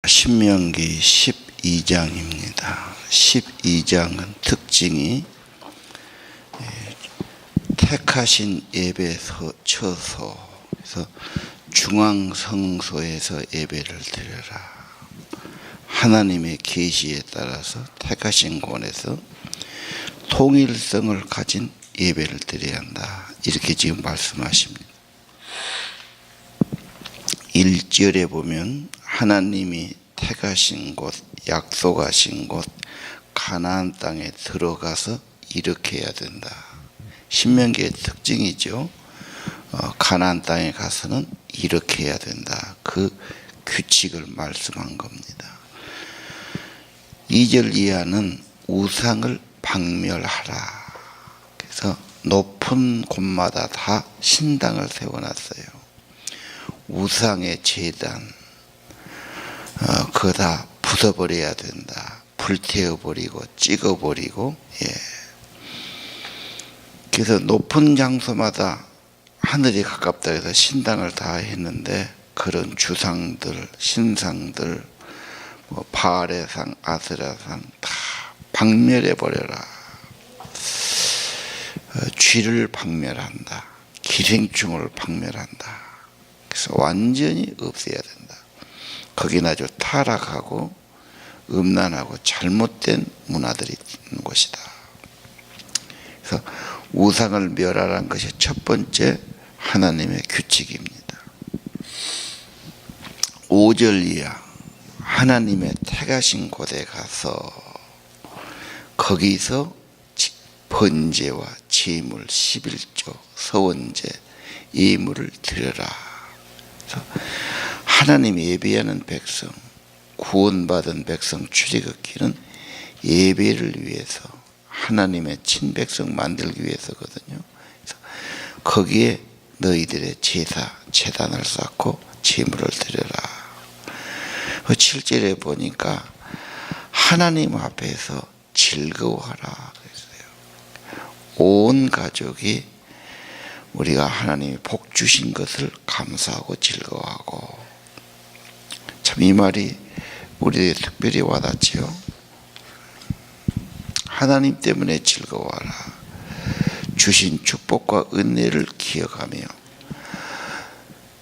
신명기 12장입니다. 12장은 특징이 택하신 예배 처소에서 중앙성소에서 예배를 드려라. 하나님의 계시에 따라서 택하신 곳에서 통일성을 가진 예배를 드려야 한다. 이렇게 지금 말씀하십니다. 1절에 보면 하나님이 택하신 곳, 약속하신 곳, 가나안 땅에 들어가서 이렇게 해야 된다. 신명기의 특징이죠. 가나안 땅에 가서는 이렇게 해야 된다. 그 규칙을 말씀한 겁니다. 2절 이하는 우상을 박멸하라. 그래서 높은 곳마다 다 신당을 세워놨어요. 우상의 제단, 그거 다 부숴버려야 된다. 불태워버리고 찍어버리고. 그래서 높은 장소마다 하늘이 가깝다 해서 신당을 다 했는데, 그런 주상들, 신상들, 바알의 상, 아세라 상 다 박멸해버려라. 쥐를 박멸한다. 기생충을 박멸한다. 그래서 완전히 없애야 된다. 거긴 아주 타락하고 음란하고 잘못된 문화들이 있는 곳이다. 그래서 우상을 멸하라는 것이 첫 번째 하나님의 규칙입니다. 5절 이하 하나님의 택하신 곳에 가서 거기서 번제와 제물, 11조, 서원제, 예물을 드려라. 하나님이 예배하는 백성, 구원받은 백성 출애굽기는 예배를 위해서, 하나님의 친백성 만들기 위해서거든요. 그래서 거기에 너희들의 제사, 제단을 쌓고 제물을 드려라. 7절에 보니까 하나님 앞에서 즐거워하라 그랬어요. 온 가족이 우리가 하나님이 복 주신 것을 감사하고 즐거워하고. 참 이 말이 우리에게 특별히 와닿지요. 하나님 때문에 즐거워하라. 주신 축복과 은혜를 기억하며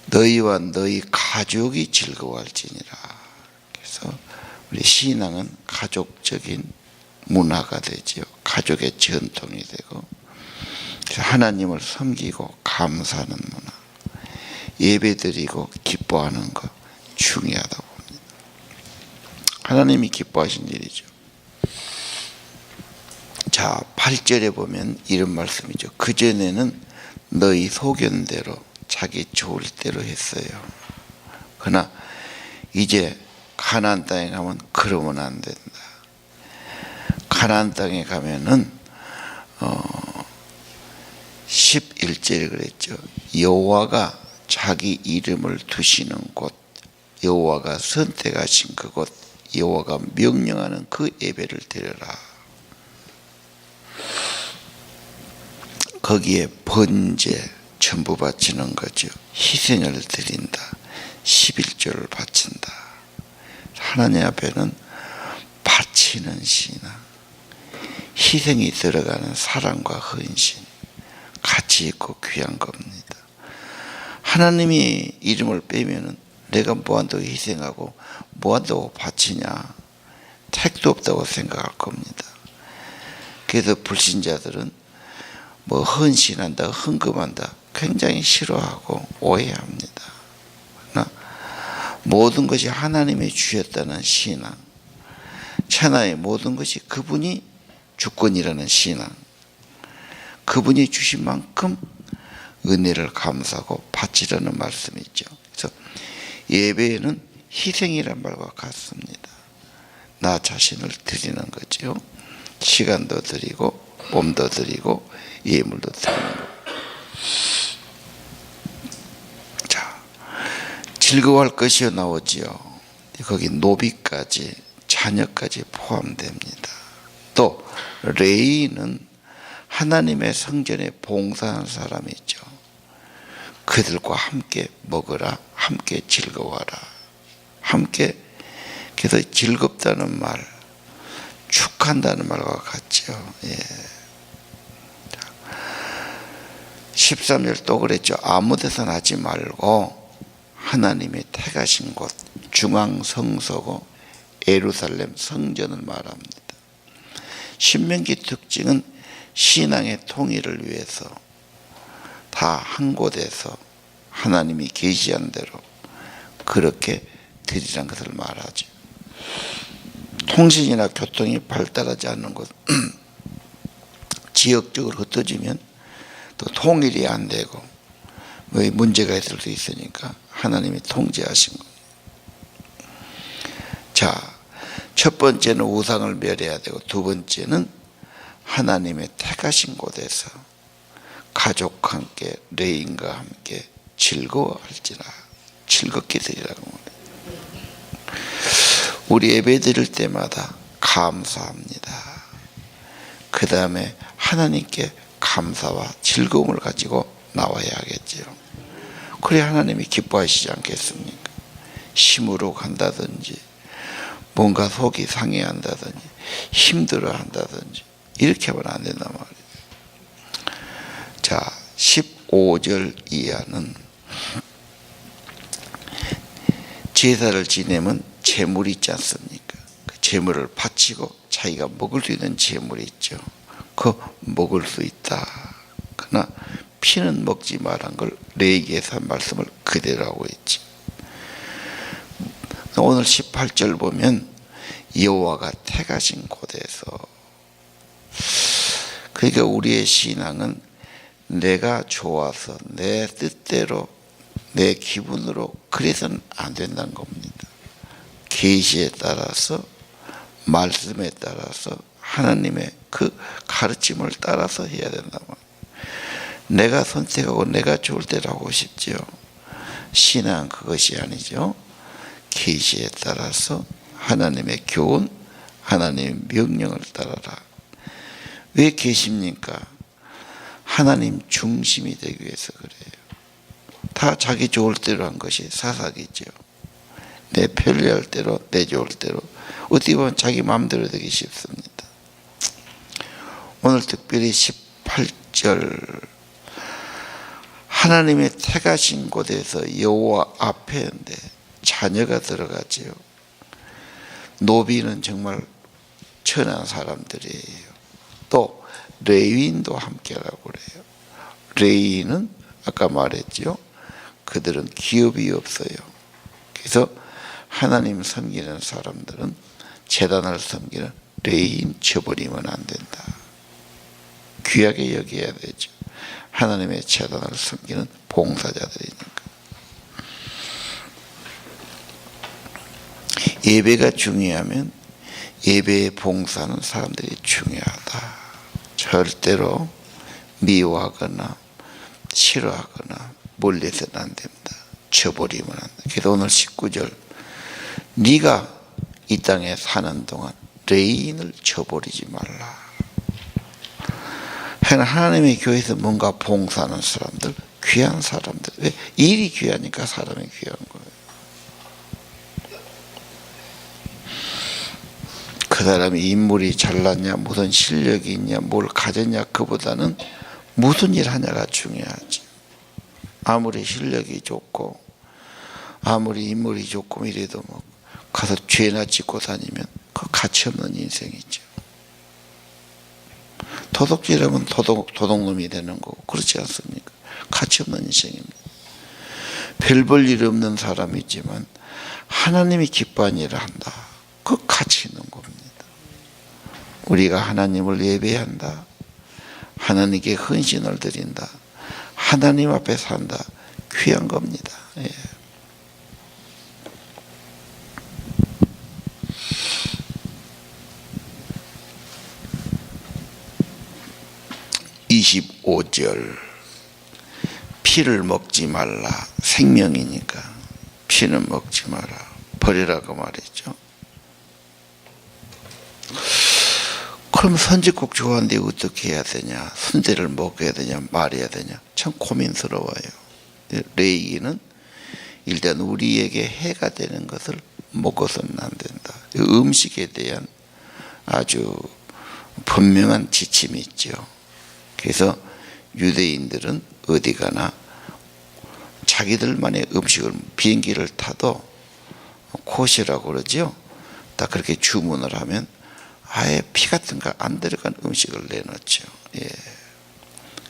너희와 너희 가족이 즐거워할지니라. 그래서 우리 신앙은 가족적인 문화가 되지요. 가족의 전통이 되고, 하나님을 섬기고 감사하는 문화, 예배드리고 기뻐하는 것 중요하다고 봅니다. 하나님이 기뻐하신 일이죠. 자, 8절에 보면 이런 말씀이죠. 그전에는 너희 소견대로 자기 좋을 대로 했어요. 그러나 이제 가나안 땅에 가면 그러면 안 된다. 가나안 땅에 가면은 11절에 그랬죠. 여호와가 자기 이름을 두시는 곳, 여호와가 선택하신 그곳, 여호와가 명령하는 그 예배를 드려라. 거기에 번제 전부 바치는 거죠. 희생을 드린다. 11조를 바친다. 하나님 앞에는 바치는 신앙, 희생이 들어가는 사랑과 헌신, 가치 있고 귀한 겁니다. 하나님이 이름을 빼면은 내가 뭐한다고 희생하고 뭐한다고 바치냐, 택도 없다고 생각할 겁니다. 그래서 불신자들은 헌신한다, 헌금한다 굉장히 싫어하고 오해합니다. 그러나 모든 것이 하나님이 주셨다는 신앙, 천하의 모든 것이 그분이 주권이라는 신앙, 그분이 주신 만큼 은혜를 감사하고 바치라는 말씀이 있죠. 그래서 예배에는 희생이란 말과 같습니다. 나 자신을 드리는 거죠. 시간도 드리고 몸도 드리고 예물도 드리는 거. 자, 즐거워할 것이요 나오지요. 거기 노비까지, 자녀까지 포함됩니다. 또 레위는 하나님의 성전에 봉사하는 사람이 있죠. 그들과 함께 먹으라, 함께 즐거워하라, 함께 그래서 즐겁다는 말, 축한다는 말과 같죠. 예. 13절 또 그랬죠. 아무 데서나 하지 말고 하나님의 택하신 곳, 중앙 성소고 예루살렘 성전을 말합니다. 신명기 특징은 신앙의 통일을 위해서 다 한 곳에서 하나님이 계시한 대로 그렇게 드리라는 것을 말하죠. 통신이나 교통이 발달하지 않는 곳, 지역적으로 흩어지면 또 통일이 안 되고 문제가 있을 수 있으니까 하나님이 통제하신 겁니다. 자, 첫 번째는 우상을 멸해야 되고, 두 번째는 하나님의 택하신 곳에서 가족과 함께 레인과 함께 즐거워할지라, 즐겁게 드리라고 합니다. 우리 예배 드릴 때마다 감사합니다. 그 다음에 하나님께 감사와 즐거움을 가지고 나와야 하겠지요. 그래야 하나님이 기뻐하시지 않겠습니까? 힘으로 간다든지 뭔가 속이 상해한다든지 힘들어 한다든지 이렇게 하면 안 된단 말이에요. 자, 15절 이하는 제사를 지내면 제물이 있지 않습니까? 그 제물을 바치고 자기가 먹을 수 있는 제물이 있죠. 그거 먹을 수 있다. 그러나 피는 먹지 말란 걸 레위기에서 한 말씀을 그대로 하고 있지. 오늘 18절 보면 여호와가 택하신 곳에서, 그러니까 우리의 신앙은 내가 좋아서 내 뜻대로 내 기분으로 그래서는 안 된다는 겁니다. 계시에 따라서 말씀에 따라서 하나님의 그 가르침을 따라서 해야 된다 말이에요. 내가 선택하고 내가 좋을 대로 하고 싶지요. 신앙은 그것이 아니죠. 계시에 따라서 하나님의 교훈, 하나님의 명령을 따라라. 왜 계십니까? 하나님 중심이 되기 위해서 그래요. 다 자기 좋을 대로 한 것이 사사기죠. 내 편리할 대로, 내 좋을 대로. 어떻게 보면 자기 마음대로 되기 쉽습니다. 오늘 특별히 18절, 하나님의 택하신 곳에서 여호와 앞에인데 자녀가 들어가지요. 노비는 정말 천한 사람들이에요. 또 레위인도 함께 하라고 그래요. 레위인은 아까 말했죠. 그들은 기업이 없어요. 그래서 하나님 섬기는 사람들은 제단을 섬기는 레위인 쳐버리면 안 된다. 귀하게 여겨야 되죠. 하나님의 제단을 섬기는 봉사자들이니까. 예배가 중요하면 예배의 봉사는 사람들이 중요하다. 절대로 미워하거나 싫어하거나 멀리서는 안 됩니다. 쳐버리면 안 돼. 그래서 오늘 19절, 네가 이 땅에 사는 동안 레인을 쳐버리지 말라. 하나님의 교회에서 뭔가 봉사하는 사람들, 귀한 사람들. 왜? 일이 귀하니까 사람이 귀한 거예요. 그 사람이 인물이 잘났냐, 무슨 실력이 있냐, 뭘 가졌냐, 그보다는 무슨 일 하냐가 중요하지. 아무리 실력이 좋고 아무리 인물이 좋고 이래도 뭐 가서 죄나 짓고 다니면 그 가치 없는 인생이죠. 도둑질하면 도둑놈이 되는 거고, 그렇지 않습니까? 가치 없는 인생입니다. 별 볼 일 없는 사람이지만 하나님이 기뻐하는 일을 한다. 그 가치 있는 겁니다. 우리가 하나님을 예배한다. 하나님께 헌신을 드린다. 하나님 앞에 산다. 귀한 겁니다. 예. (25절) 피를 먹지 말라. 생명이니까 피는 먹지 마라. 버리라고 말했죠. 그럼 선지국 좋아하는데 어떻게 해야 되냐? 순대를 먹어야 되냐? 말해야 되냐? 참 고민스러워요. 레위기는 일단 우리에게 해가 되는 것을 먹어서는 안 된다. 음식에 대한 아주 분명한 지침이 있죠. 그래서 유대인들은 어디 가나 자기들만의 음식을, 비행기를 타도 코시라고 그러죠. 딱 그렇게 주문을 하면 아예 피 같은 거 안 들어간 음식을 내놓죠. 예.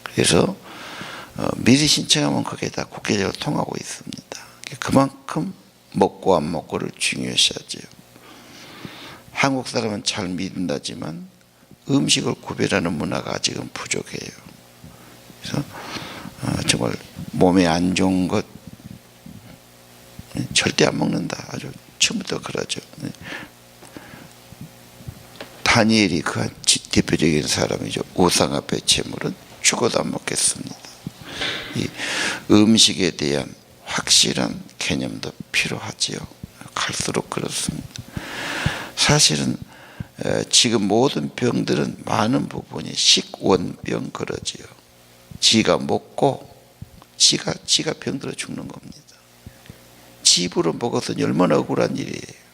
그래서 미리 신청하면 그게 다 국계적으로 통하고 있습니다. 그만큼 먹고 안 먹고를 중요시하죠. 한국 사람은 잘 믿는다지만 음식을 구별하는 문화가 아직은 부족해요. 그래서 정말 몸에 안 좋은 것 절대 안 먹는다. 아주 처음부터 그러죠. 다니엘이 그 대표적인 사람이죠. 우상 앞에 제물은 죽어도 안 먹겠습니다. 이 음식에 대한 확실한 개념도 필요하지요. 갈수록 그렇습니다. 사실은 지금 모든 병들은 많은 부분이 식원병 그러지요. 지가 먹고 지가 병들어 죽는 겁니다. 집으로 먹어서는 얼마나 억울한 일이에요.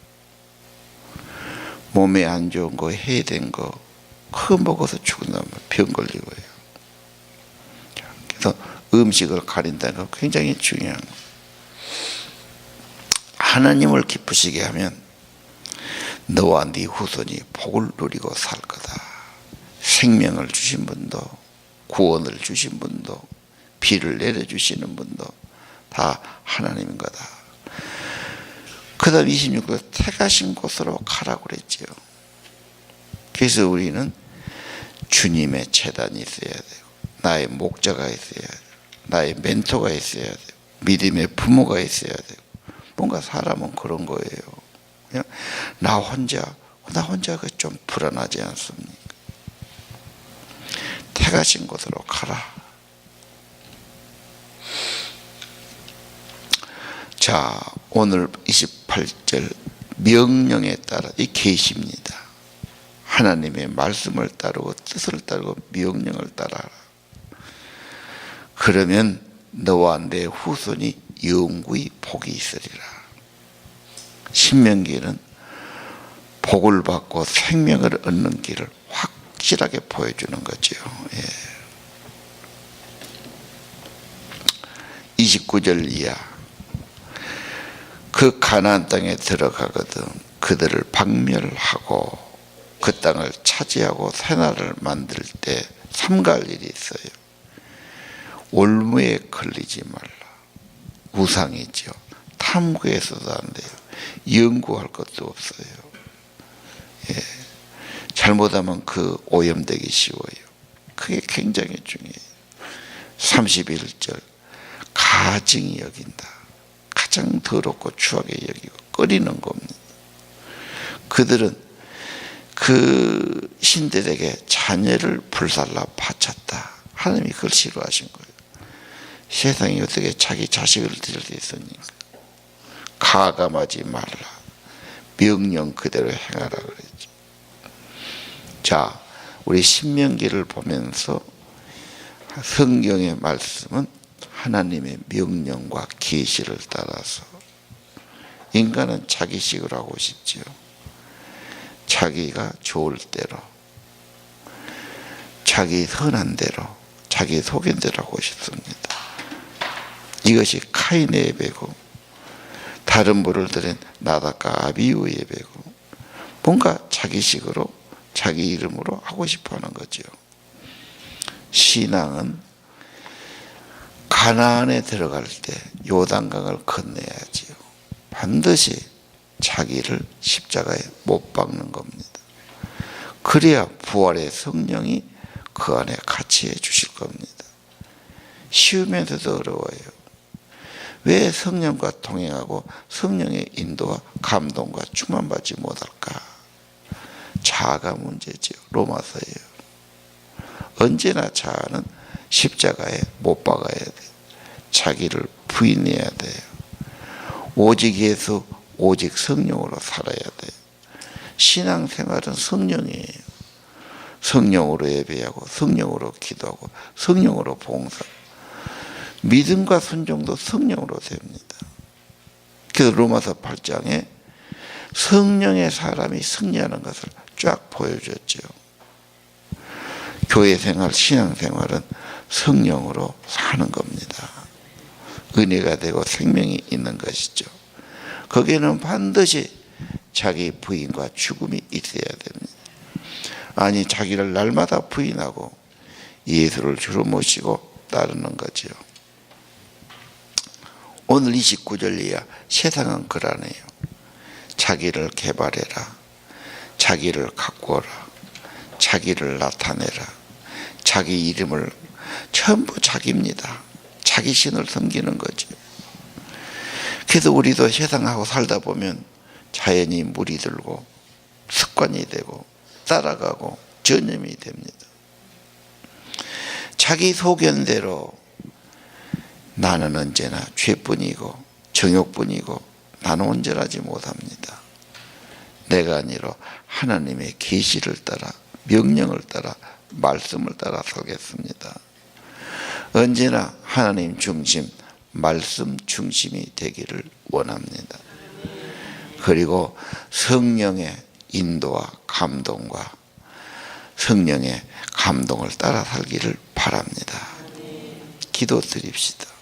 몸에 안 좋은 거, 해된 거, 그거 먹어서 죽는다면 병 걸리고 해요. 그래서 음식을 가린다는 건 굉장히 중요한 거예요. 하나님을 기쁘시게 하면 너와 네 후손이 복을 누리고 살 거다. 생명을 주신 분도, 구원을 주신 분도, 비를 내려주시는 분도 다 하나님인 거다. 그 다음 26절 택하신 곳으로 가라고 그랬죠. 그래서 우리는 주님의 제단이 있어야 되고, 나의 목자가 있어야 되고, 나의 멘토가 있어야 되고, 믿음의 부모가 있어야 되고, 뭔가 사람은 그런 거예요. 그냥 나 혼자가 좀 불안하지 않습니까? 택하신 곳으로 가라. 자, 오늘 28절 명령에 따라 이 계시입니다. 하나님의 말씀을 따르고 뜻을 따르고 명령을 따라라. 그러면 너와 내 후손이 영구히 복이 있으리라. 신명기는 복을 받고 생명을 얻는 길을 확실하게 보여주는 거죠. 예. 29절 이하. 그 가나안 땅에 들어가거든 그들을 박멸하고 그 땅을 차지하고 새 나라를 만들 때 삼가할 일이 있어요. 올무에 걸리지 말라. 우상이죠. 탐구해서도 안 돼요. 연구할 것도 없어요. 예. 잘못하면 그 오염되기 쉬워요. 그게 굉장히 중요해요. 31절 가증히 여긴다. 가장 더럽고 추하게 여기고 꺼리는 겁니다. 그들은 그 신들에게 자녀를 불살라 바쳤다. 하나님이 그걸 싫어하신 거예요. 세상에 어떻게 자기 자식을 드릴 수 있습니까? 가감하지 말라. 명령 그대로 행하라 그랬죠. 자, 우리 신명기를 보면서 성경의 말씀은 하나님의 명령과 계시를 따라서 인간은 자기식으로 하고 싶지요. 자기가 좋을 대로, 자기 선한 대로, 자기 소견대로 하고 싶습니다. 이것이 카인의 예배고, 다른 부류들은 나답과 아비후의 예배고, 뭔가 자기식으로 자기 이름으로 하고 싶어하는 거죠. 신앙은 가나안에 들어갈 때 요단강을 건너야지요. 반드시 자기를 십자가에 못 박는 겁니다. 그래야 부활의 성령이 그 안에 같이 해 주실 겁니다. 쉬우면서도 어려워요. 왜 성령과 동행하고 성령의 인도와 감동과 충만받지 못할까? 자아가 문제죠. 로마서예요. 언제나 자아는 십자가에 못 박아야 돼요. 자기를 부인해야 돼요. 오직 예수, 오직 성령으로 살아야 돼요. 신앙생활은 성령이에요. 성령으로 예배하고 성령으로 기도하고 성령으로 봉사. 믿음과 순종도 성령으로 됩니다. 그래서 로마서 8장에 성령의 사람이 승리하는 것을 쫙 보여줬죠. 교회 생활, 신앙 생활은 성령으로 사는 겁니다. 은혜가 되고 생명이 있는 것이죠. 거기에는 반드시 자기 부인과 죽음이 있어야 됩니다. 아니, 자기를 날마다 부인하고 예수를 주로 모시고 따르는 거죠. 오늘 29절 이하 세상은 그러네요. 자기를 개발해라, 자기를 가꾸어라, 자기를 나타내라, 자기 이름을, 전부 자기입니다. 자기 신을 섬기는 거죠. 그래서 우리도 세상하고 살다 보면 자연히 물이 들고 습관이 되고 따라가고 전염이 됩니다. 자기 소견대로 나는 언제나 죄뿐이고 정욕뿐이고 나는 온전하지 못합니다. 내가 아니라 하나님의 계시를 따라, 명령을 따라, 말씀을 따라 살겠습니다. 언제나 하나님 중심, 말씀 중심이 되기를 원합니다. 그리고 성령의 인도와 감동과 성령의 감동을 따라 살기를 바랍니다. 기도드립시다.